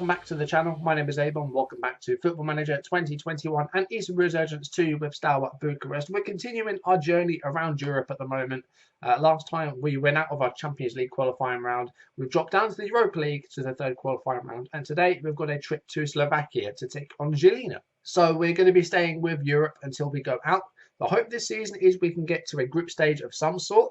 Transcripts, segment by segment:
Welcome back to the channel. My name is a-bomb. Welcome back to Football Manager 2021 and Eastern Resurgence 2 with Steaua Bucharest. We're continuing our journey around Europe at the moment. Last time we went out of our Champions League qualifying round. We've dropped down to the Europa League to the third qualifying round. And today we've got a trip to Slovakia to take on Žilina. So we're going to be staying with Europe until we go out. The hope this season is we can get to a group stage of some sort.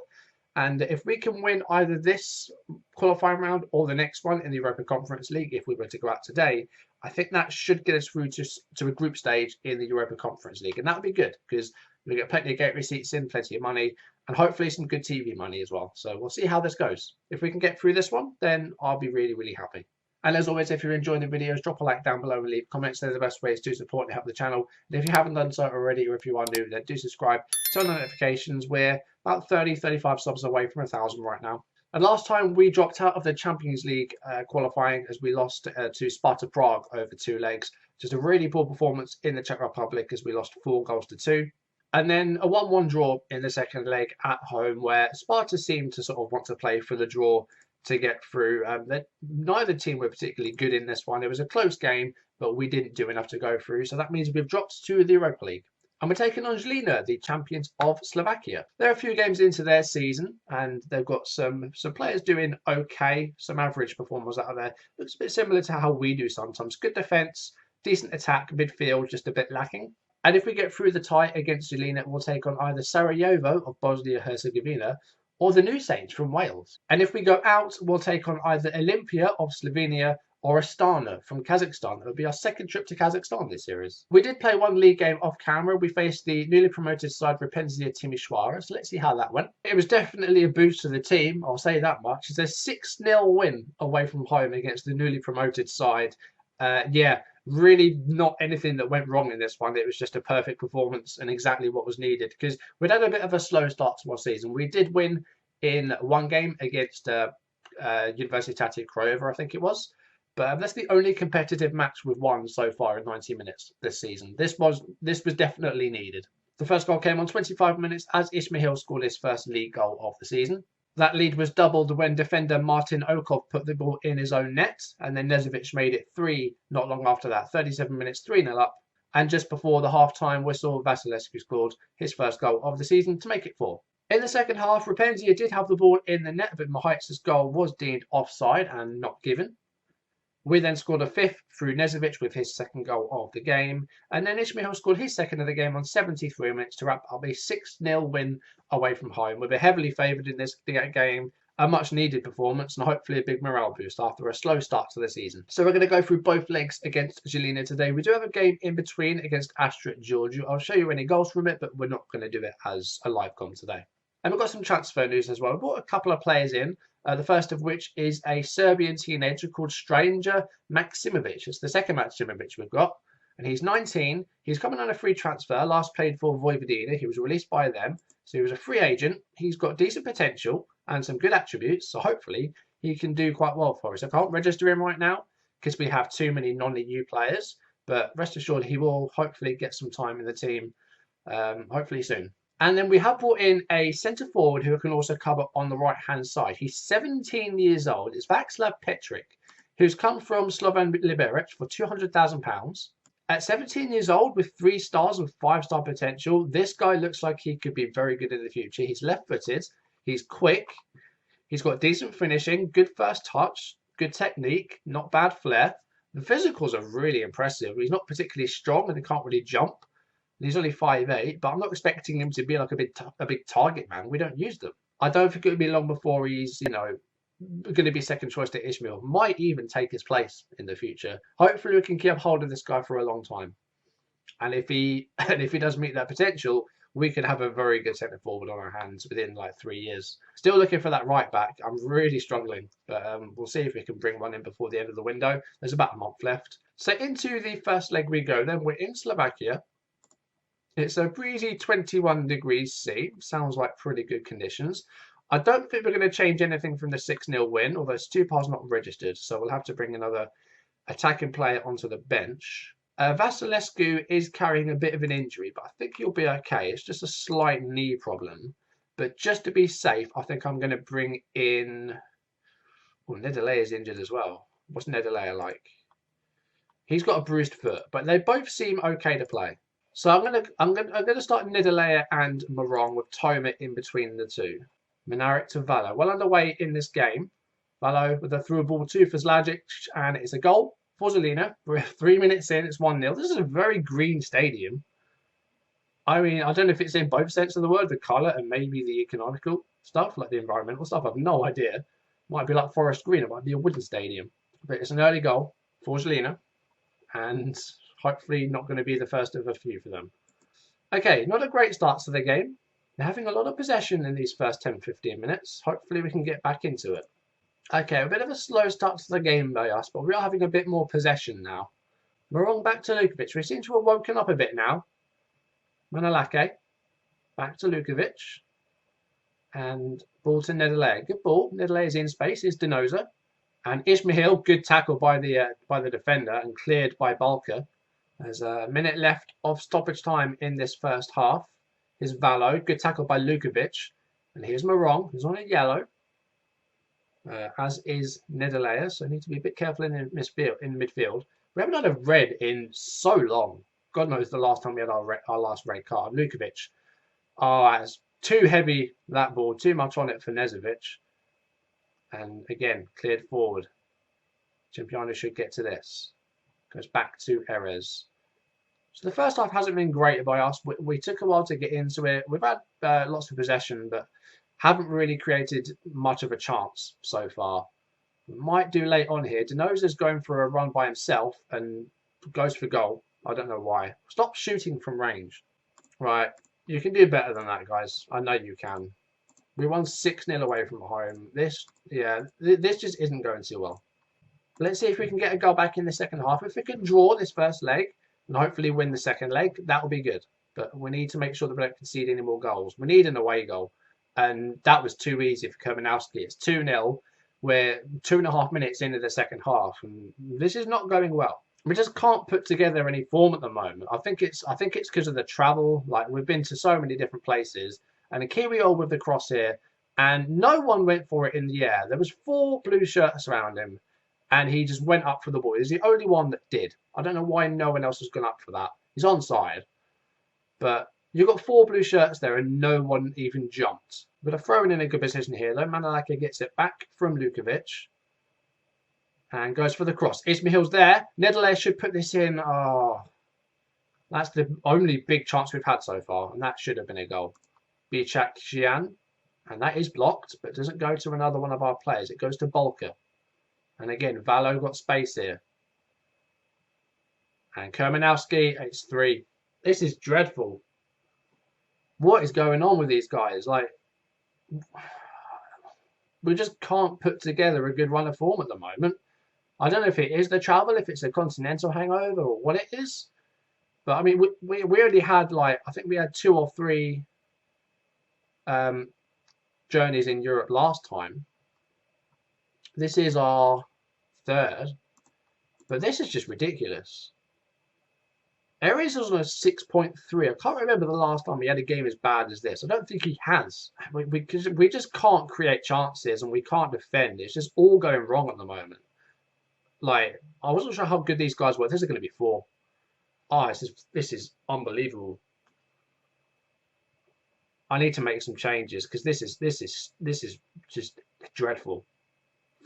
And if we can win either this qualifying round or the next one in the Europa Conference League, if we were to go out today, I think that should get us through to a group stage in the Europa Conference League. And that would be good because we get plenty of gate receipts in, plenty of money, and hopefully some good TV money as well. So we'll see how this goes. If we can get through this one, then I'll be really, really happy. And as always, if you're enjoying the videos, drop a like down below and leave comments. They're the best ways to support and help the channel. And if you haven't done so already, or if you are new, then do subscribe, turn on notifications. We're about 30-35 subs away from 1,000 right now. And last time we dropped out of the Champions League qualifying as we lost to Sparta Prague over 2 legs. Just a really poor performance in the Czech Republic as we lost 4-2. And then a 1-1 draw in the second leg at home where Sparta seemed to sort of want to play for the draw to get through. Neither team were particularly good in this one. It was a close game, but we didn't do enough to go through. So that means we've dropped to the Europa League. And we're taking on Žilina, the champions of Slovakia. They're a few games into their season, and they've got some players doing okay, some average performers out there. Looks a bit similar to how we do sometimes. Good defence, decent attack, midfield, just a bit lacking. And if we get through the tie against Žilina, we'll take on either Sarajevo of Bosnia-Herzegovina or the New Saints from Wales. And if we go out, we'll take on either Olympia of Slovenia or Astana from Kazakhstan. It'll be our second trip to Kazakhstan this series. We did play one league game off camera. We faced the newly promoted side Rapenzia Timișoara, so let's see how that went. It was definitely a boost to the team, I'll say that much. It's a 6-0 win away from home against the newly promoted side. Yeah, really not anything that went wrong in this one. It was just a perfect performance and exactly what was needed because we'd had a bit of a slow start to our season. We did win in one game against Universitatea Craiova, I think it was. But that's the only competitive match we've won so far in 90 minutes this season. This was definitely needed. The first goal came on 25 minutes as Ismail scored his first league goal of the season. That lead was doubled when defender Martin Okov put the ball in his own net, and then Nezovic made it 3 not long after that. 37 minutes, 3-0 up. And just before the half-time whistle, Vasilescu scored his first goal of the season to make it 4. In the second half, Rapenzia did have the ball in the net, but Mahaitz's goal was deemed offside and not given. We then scored a 5th through Nezovic with his second goal of the game. And then Ismail scored his second of the game on 73 minutes to wrap up a 6-0 win away from home. We've been heavily favoured in this game, a much needed performance and hopefully a big morale boost after a slow start to the season. So we're going to go through both legs against Žilina today. We do have a game in between against Astra Giurgiu. I'll show you any goals from it, but we're not going to do it as a live com today. And we've got some transfer news as well. We brought a couple of players in. The first of which is a Serbian teenager called Stranger Maksimovic. It's the second Maksimovic we've got. And he's 19. He's coming on a free transfer. Last played for Vojvodina. He was released by them. So he was a free agent. He's got decent potential and some good attributes. So hopefully he can do quite well for us. I can't register him right now because we have too many non-EU players. But rest assured he will hopefully get some time in the team hopefully soon. And then we have brought in a centre forward who can also cover on the right hand side. He's 17 years old. It's Václav Petric, who's come from Slovan Liberec for £200,000. At 17 years old with 3 stars and 5-star potential, this guy looks like he could be very good in the future. He's left-footed. He's quick. He's got decent finishing, good first touch, good technique, not bad flair. The physicals are really impressive. He's not particularly strong and he can't really jump. He's only 5'8", but I'm not expecting him to be like a big target man. We don't use them. I don't think it'll be long before he's, going to be second choice to Ismail. Might even take his place in the future. Hopefully we can keep hold of this guy for a long time. And if he does meet that potential, we can have a very good centre forward on our hands within like 3 years. Still looking for that right back. I'm really struggling, but we'll see if we can bring one in before the end of the window. There's about a month left. So into the first leg we go. Then we're in Slovakia. It's a breezy 21 degrees C. Sounds like pretty good conditions. I don't think we're going to change anything from the 6-0 win, although Stupar's not registered, so we'll have to bring another attacking player onto the bench. Vasilescu is carrying a bit of an injury, but I think he'll be okay. It's just a slight knee problem. But just to be safe, I think I'm going to bring in... Oh, Nedele is injured as well. What's Nedele like? He's got a bruised foot, but they both seem okay to play. So I'm gonna start Niederlechner and Morong with Toma in between the two. Minarik to Valo. Well underway in this game. Valo with a through ball to for Zlajic, and it's a goal for Zelina. We're 3 minutes in, it's 1-0. This is a very green stadium. I mean, I don't know if it's in both sense of the word, the colour and maybe the economical stuff, like the environmental stuff. I have no idea. Might be like forest green, it might be a wooden stadium. But it's an early goal for Zelina, and hopefully not going to be the first of a few for them. Okay, not a great start to the game. They're having a lot of possession in these first 10-15 minutes. Hopefully we can get back into it. Okay, a bit of a slow start to the game by us, but we are having a bit more possession now. Morong back to Lukovic. We seem to have woken up a bit now. Manalake back to Lukovic. And ball to Niederlechner. Good ball. Niederlechner is in space. Is Denoza. And Ismail, good tackle by the defender and cleared by Balka. There's a minute left of stoppage time in this first half. Here's Valo, good tackle by Lukovic. And here's Morong, who's on a yellow. As is Niederlechner, so need to be a bit careful in midfield. We haven't had a red in so long. God knows the last time we had our last red card. Lukovic. Oh, that's too heavy, that ball. Too much on it for Nezovic. And again, cleared forward. Ciampiano should get to this. Goes back to Erez. So the first half hasn't been great by us. We took a while to get into it. We've had lots of possession, but haven't really created much of a chance so far. We might do late on here. Denoza's going for a run by himself and goes for goal. I don't know why. Stop shooting from range. Right, you can do better than that, guys. I know you can. We won 6-0 away from home. This just isn't going too well. Let's see if we can get a goal back in the second half. If we can draw this first leg and hopefully win the second leg, that will be good. But we need to make sure that we don't concede any more goals. We need an away goal. And that was too easy for Kermanowski. It's 2-0. We're 2.5 minutes into the second half. And this is not going well. We just can't put together any form at the moment. I think it's because of the travel. Like, we've been to so many different places. And a Kiwiol with the cross here. And no one went for it in the air. There was 4 blue shirts around him. And he just went up for the ball. He's the only one that did. I don't know why no one else has gone up for that. He's onside. But you've got 4 blue shirts there and no one even jumped. But a throw in a good position here, though. Manalake gets it back from Lukovic. And goes for the cross. Ismail's there. Niederlechner should put this in. Oh, that's the only big chance we've had so far. And that should have been a goal. Bichak Xian. And that is blocked, but doesn't go to another one of our players. It goes to Balka. And again, Valo got space here. And Kermanowski, it's 3. This is dreadful. What is going on with these guys? Like, we just can't put together a good run of form at the moment. I don't know if it is the travel, if it's a continental hangover or what it is. But I mean, we already had, like, I think we had 2 or 3 journeys in Europe last time. This is our 3rd, but this is just ridiculous. Erez was on a 6.3. I can't remember the last time he had a game as bad as this. I don't think he has. We just can't create chances and we can't defend. It's just all going wrong at the moment. Like, I wasn't sure how good these guys were. This is going to be 4. Oh, this is unbelievable. I need to make some changes because this is just dreadful.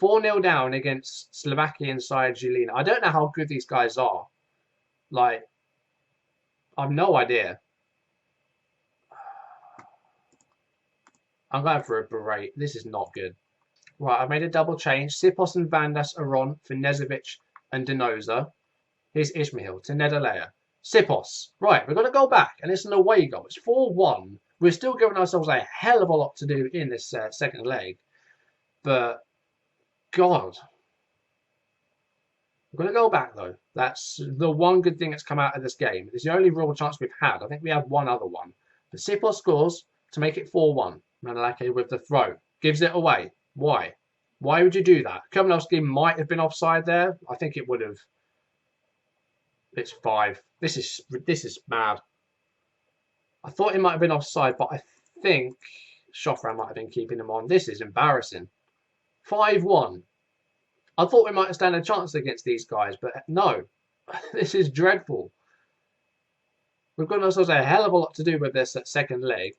4-0 down against Slovakian side Žilina. I don't know how good these guys are. Like, I've no idea. I'm going for a berate. This is not good. Right, I've made a double change. Sipos and Vandas are on for Nezovic and Denoza. Here's Ismail to Niederlechner. Sipos. Right, we've got to go back. And it's an away goal. It's 4-1. We're still giving ourselves a hell of a lot to do in this second leg. But, God. We're going to go back, though. That's the one good thing that's come out of this game. It's the only real chance we've had. I think we have one other one. But Sipos scores to make it 4-1. Manalake with the throw. Gives it away. Why? Why would you do that? Kermanowski might have been offside there. I think it would have. It's 5. This is mad. I thought he might have been offside, but I think Shofran might have been keeping him on. This is embarrassing. 5-1. I thought we might have stand a chance against these guys, but no. This is dreadful. We've got ourselves a hell of a lot to do with this second leg.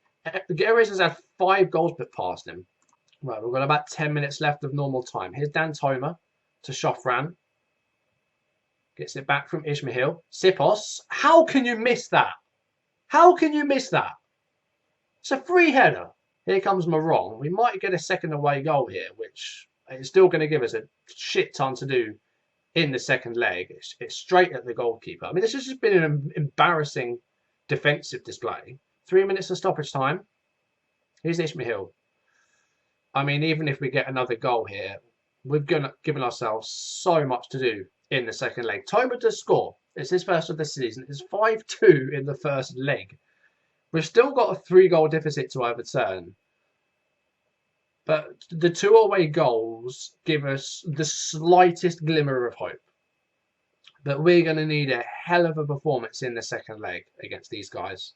Gutierrez has had 5 goals put past him. Right, we've got about 10 minutes left of normal time. Here's Dan Toma to Shofran. Gets it back from Ismail. Sipos. How can you miss that? How can you miss that? It's a free header. Here comes Morong. We might get a second away goal here, which is still going to give us a shit ton to do in the second leg. It's straight at the goalkeeper. I mean, this has just been an embarrassing defensive display. 3 minutes of stoppage time. Here's Ismail. I mean, even if we get another goal here, we've given ourselves so much to do in the second leg. Toma does score. It's his first of the season. It's 5-2 in the first leg. We've still got a 3-goal deficit to overturn. But the 2 away goals give us the slightest glimmer of hope. But we're going to need a hell of a performance in the second leg against these guys.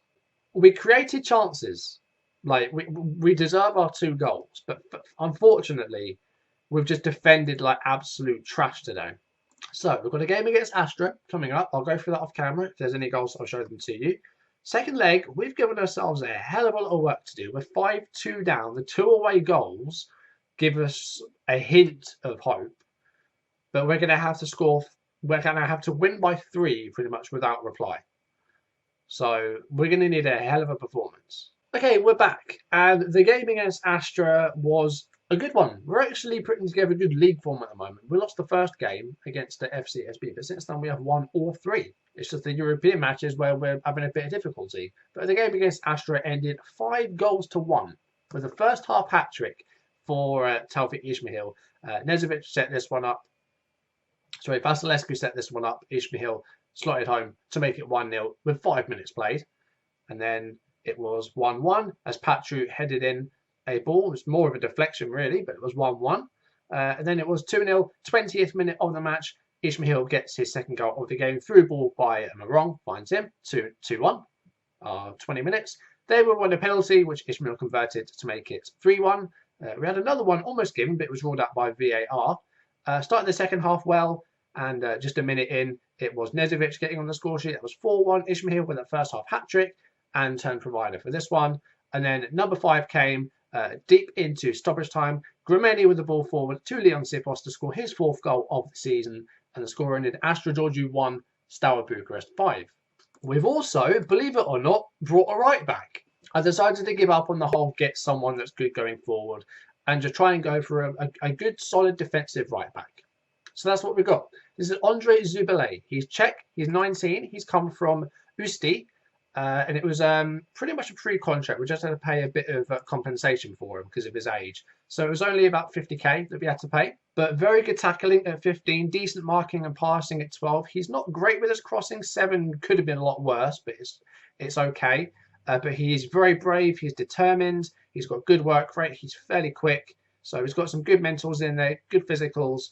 We created chances. Like, we deserve our 2 goals. But unfortunately, we've just defended like absolute trash today. So, we've got a game against Astra coming up. I'll go through that off camera. If there's any goals, I'll show them to you. Second leg, we've given ourselves a hell of a lot of work to do. We're 5-2 down. The 2 away goals give us a hint of hope. But we're going to have to score. We're going to have to win by 3 pretty much without reply. So we're going to need a hell of a performance. Okay, we're back. And the game against Astra was a good one. We're actually putting together a good league form at the moment. We lost the first game against the FCSB, but since then we have won all 3. It's just the European matches where we're having a bit of difficulty. But the game against Astra ended 5-1 with the first half hat-trick for Taufik Ismail. Nezovic set this one up. Sorry, Vasilescu set this one up. Ismail slotted home to make it 1-0 with 5 minutes played. And then it was 1-1 as Patron headed in a ball. It was more of a deflection, really, but it was 1-1. And then it was 2-0, 20th minute of the match. Ismail gets his second goal of the game through ball by Morong, finds him, 2-1, 20 minutes. They were on a penalty, which Ismail converted to make it 3-1. We had another one almost given, but it was ruled out by VAR. Started the second half well, and just a minute in, it was Nezovic getting on the score sheet. That was 4-1. Ismail with that first half hat-trick and turn provider for this one. And then number 5 came deep into stoppage time. Gromeni with the ball forward to Leon Sipos to score his 4th goal of the season. And the score ended Astra Georgiou 1, Steaua Bucharest 5. We've also, believe it or not, brought a right back. I decided to give up on the whole get someone that's good going forward and just try and go for a good, solid defensive right back. So that's what we've got. This is Andrei Zubele. He's Czech. He's 19. He's come from Ústí. And it was pretty much a free contract. We just had to pay a bit of compensation for him because of his age. So it was only about 50k that we had to pay. But very good tackling at 15, decent marking and passing at 12. He's not great with his crossing. 7 could have been a lot worse, but it's okay. But he's very brave. He's determined. He's got good work rate. He's fairly quick. So he's got some good mentals in there, good physicals,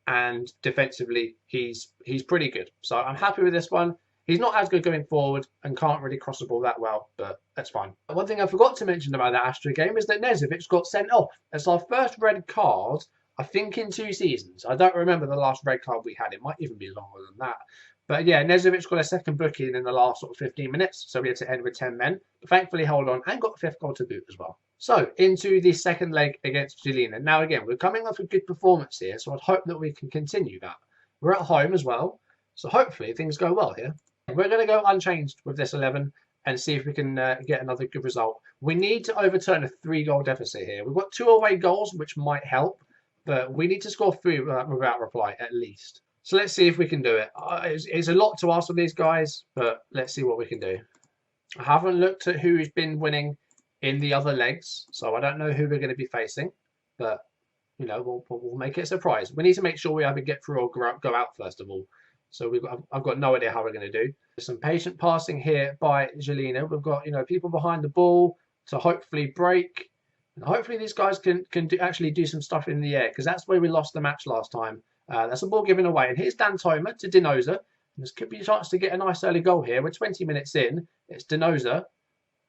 and defensively he's pretty good. So I'm happy with this one. He's not as good going forward and can't really cross the ball that well, but that's fine. One thing I forgot to mention about that Astra game is that Nezovic got sent off. It's our first red card, I think, in 2 seasons. I don't remember the last red card we had. It might even be longer than that. But yeah, Nezovic got a second booking in the last sort of 15 minutes, so we had to end with 10 men. But thankfully, held on and got the 5th goal to boot as well. So, into the second leg against Žilina. Now, again, we're coming off a good performance here, so I'd hope that we can continue that. We're at home as well, so hopefully things go well here. We're going to go unchanged with this 11 and see if we can get another good result. We need to overturn a 3-goal deficit here. We've got 2 away goals, which might help, but we need to score 3 without reply at least. So let's see if we can do it. It's a lot to ask of these guys, but let's see what we can do. I haven't looked at who's been winning in the other legs, so I don't know who we're going to be facing, but you know, we'll make it a surprise. We need to make sure we either get through or go out first of all. So I've got no idea how we're going to do. There's some patient passing here by Žilina. We've got, you know, people behind the ball to hopefully break. And hopefully these guys can actually do some stuff in the air, because that's where we lost the match last time. That's a ball given away. And here's Dan Toma to Dinoza. This could be a chance to get a nice early goal here. We're 20 minutes in. It's Dinoza.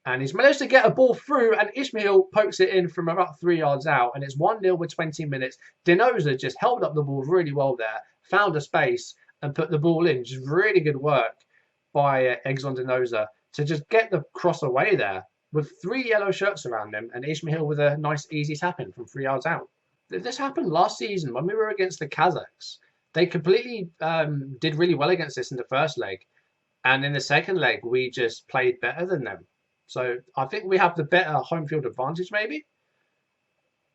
And he's managed to get a ball through, and Ismail pokes it in from about 3 yards out. And it's 1-0 with 20 minutes. Dinoza just held up the ball really well there, found a space, and put the ball in. Just really good work by Exxon Denoza to just get the cross away there with 3 yellow shirts around him, and Ismail with a nice easy tap in from 3 yards out. This happened last season when we were against the Kazakhs. They completely did really well against us in the first leg, and in the second leg we just played better than them. So I think we have the better home field advantage maybe,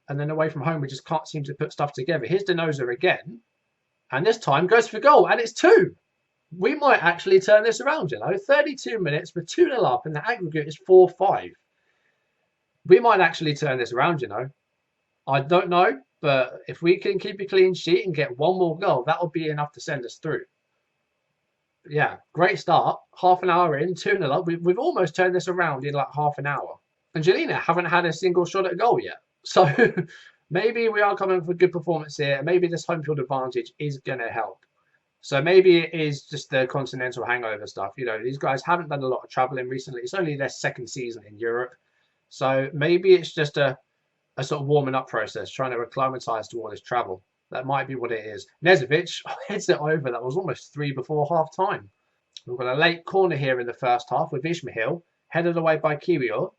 and then away from home we just can't seem to put stuff together. Here's Denoza again, and this time goes for goal, and it's 2. We might actually turn this around, 32 minutes, we're 2-0 up, and the aggregate is 4-5. We might actually turn this around, I don't know, but if we can keep a clean sheet and get 1 more goal, that'll be enough to send us through. But yeah, great start. Half an hour in, 2-0 up. We've almost turned this around in like half an hour. And Jelena haven't had a single shot at goal yet. So maybe we are coming for a good performance here. Maybe this home field advantage is going to help. So maybe it is just the continental hangover stuff. These guys haven't done a lot of traveling recently. It's only their 2nd season in Europe. So maybe it's just a sort of warming up process, trying to acclimatise to all this travel. That might be what it is. Nezovic heads it over. That was almost 3 before half time. We've got a late corner here in the first half with Ismail, headed away by Kiwior.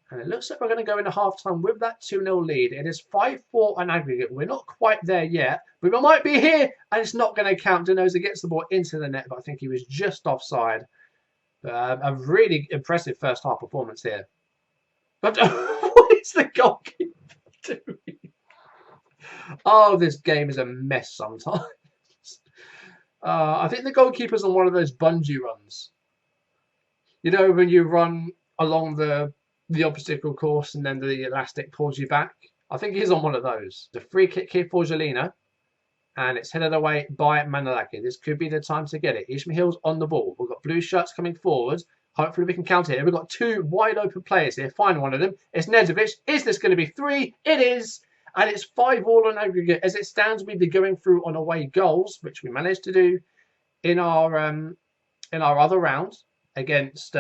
And it looks like we're going to go into half time with that 2-0 lead. It is 5-4 on aggregate. We're not quite there yet, but we might be here, and it's not going to count. Denoza gets the ball into the net, but I think he was just offside. A really impressive first half performance here. But what is the goalkeeper doing? Oh, this game is a mess sometimes. I think the goalkeeper's on one of those bungee runs. When you run along the obstacle course and then the elastic pulls you back. I think he's on one of those. The free kick here for Jelena, and it's headed away by Manolaki. This could be the time to get it. Ismail's on the ball. We've got blue shirts coming forward. Hopefully we can counter it. We've got 2 wide open players here. Find one of them. It's Nezovic. Is this going to be 3? It is. And it's 5 all on aggregate. As it stands, we'd be going through on away goals, which we managed to do in our other round against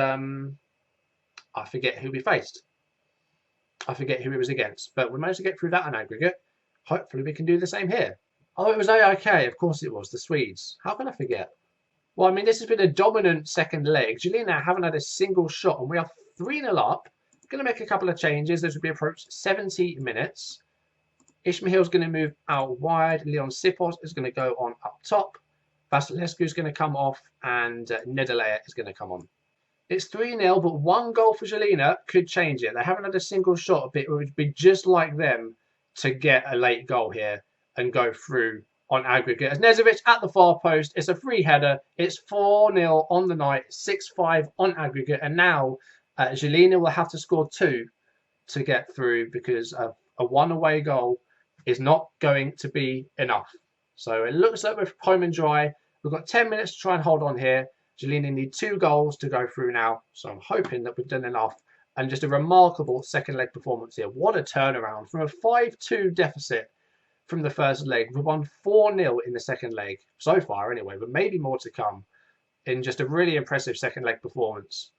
I forget who we faced. I forget who it was against, but we managed to get through that on aggregate. Hopefully we can do the same here. Oh, it was AIK. Of course it was. The Swedes. How can I forget? Well, I mean, this has been a dominant second leg. Jelena haven't had a single shot, and we are 3-0 up. Going to make a couple of changes as we approach 70 minutes. Ismail's going to move out wide. Leon Sipos is going to go on up top. Vasilescu is going to come off, and Nedalea is going to come on. It's 3-0, but 1 goal for Jelena could change it. They haven't had a single shot, but it would be just like them to get a late goal here and go through on aggregate. As Nezovic at the far post, it's a free header. It's 4-0 on the night, 6-5 on aggregate. And now Jelena will have to score 2 to get through because a 1 away goal is not going to be enough. So it looks like we're home and dry. We've got 10 minutes to try and hold on here. Jelena need 2 goals to go through now. So I'm hoping that we've done enough. And just a remarkable second leg performance here. What a turnaround. From a 5-2 deficit from the first leg, we won 4-0 in the second leg. So far anyway, but maybe more to come in just a really impressive second leg performance.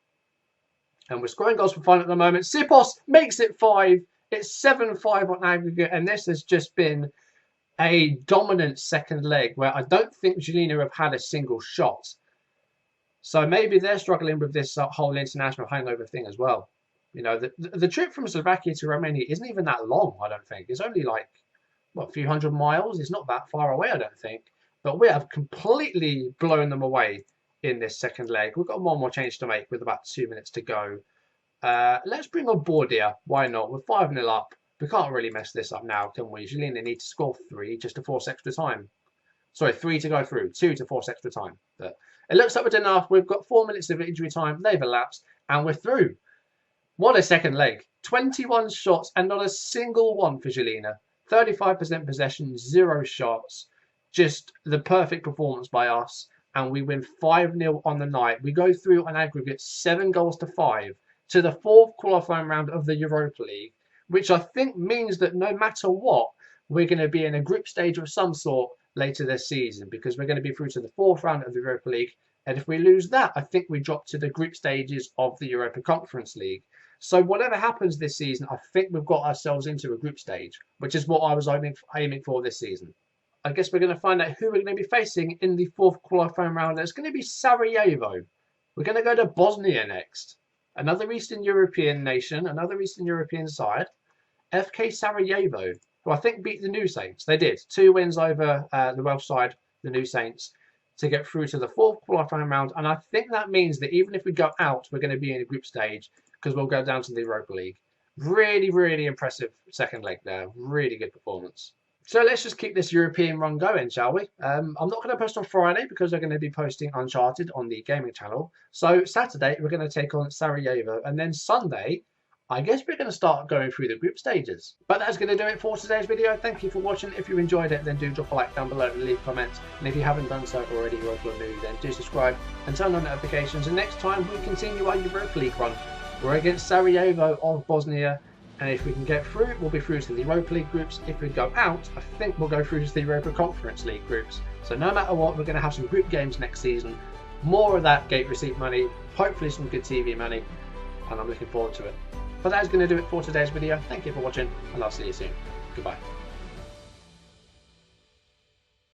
And we're scoring goals for fun at the moment. Sipos makes it 5. It's 7-5 on aggregate. And this has just been a dominant second leg where I don't think Jelena have had a single shot. So maybe they're struggling with this whole international hangover thing as well. The trip from Slovakia to Romania isn't even that long, I don't think. It's only like, what, a few hundred miles? It's not that far away, I don't think. But we have completely blown them away in this second leg. We've got 1 more change to make with about 2 minutes to go. Let's bring on Bordia. Why not? We're 5-0 up. We can't really mess this up now, can we? Jelena need to score 3 just to force extra time. Sorry, 3 to go through, 2 to force extra time. But it looks like we're done enough. We've got 4 minutes of injury time. They've elapsed, and we're through. What a second leg. 21 shots and not a single one for Jelena. 35% possession, 0 shots. Just the perfect performance by us. And we win 5-0 on the night. We go through on aggregate 7 goals to 5 to the 4th qualifying round of the Europa League, which I think means that no matter what, we're going to be in a group stage of some sort later this season, because we're going to be through to the 4th round of the Europa League. And if we lose that, I think we drop to the group stages of the Europa Conference League. So whatever happens this season, I think we've got ourselves into a group stage, which is what I was aiming for this season. I guess we're going to find out who we're going to be facing in the 4th qualifying round. It's going to be Sarajevo. We're going to go to Bosnia next. Another Eastern European nation, another Eastern European side. FK Sarajevo, who I think beat the New Saints. They did. 2 wins over the Welsh side, the New Saints, to get through to the 4th qualifying round. And I think that means that even if we go out, we're going to be in a group stage because we'll go down to the Europa League. Really, really impressive second leg there. Really good performance. So let's just keep this European run going, shall we? I'm not going to post on Friday because I'm going to be posting Uncharted on the gaming channel. So Saturday, we're going to take on Sarajevo. And then Sunday, I guess we're going to start going through the group stages. But that's going to do it for today's video. Thank you for watching. If you enjoyed it, then do drop a like down below and leave comments. And if you haven't done so already, or if you're new, then do subscribe and turn on notifications. And next time, we continue our Europa League run. We're against Sarajevo of Bosnia. And if we can get through, we'll be through to the Europa League groups. If we go out, I think we'll go through to the Europa Conference League groups. So no matter what, we're going to have some group games next season. More of that gate receipt money, hopefully some good TV money, and I'm looking forward to it. But that is going to do it for today's video. Thank you for watching, and I'll see you soon. Goodbye.